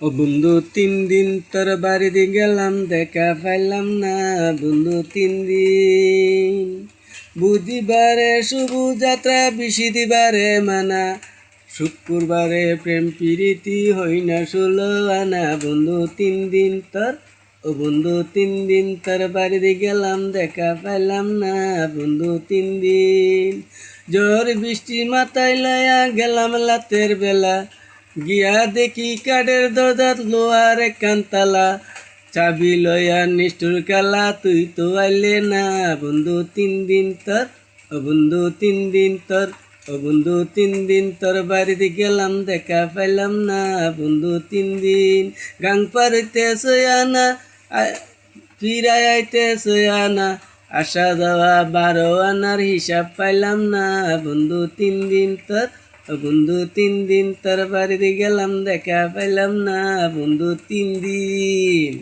ও বন্ধু 3 দিন তোর বাড়িতে গেলাম, দেখা পাইলাম না বন্ধু 3 দিন। বুধবারে শুভ যাত্রা, বৃহস্পতিবারে মানা, শুক্রবারে প্রেম প্রীতি হই না 16 আনা। বন্ধু 3 দিন তোর, ও বন্ধু 3 দিন তোর বাড়িতে গেলাম, দেখা পাইলাম না বন্ধু 3 দিন। ঝড় বৃষ্টি মাথায় লয়া গেলাম রাতের বেলা, গিয়া দেখি কাঠের দরজাত লোহার কান্তালা, চাবি লয়া নিষ্ঠুর কালা, তুই তো আইলে না বন্ধু 3 দিন তোর, ও বন্ধু 3 দিন তোর, ও বন্ধু 3 দিন তোর বাড়িতে গেলাম, দেখা পাইলাম না বন্ধু 3 দিন। গাং পারিতে সয়ানা, ফিরাই আইতে সয়ানা, আসা যাওয়া 12 আনার হিসাব পাইলাম না বন্ধু 3 দিন তোর, ও বন্ধু 3 দিন তোর বাড়িতে গেলাম, দেখা পাইলাম না বন্ধু 3 দিন।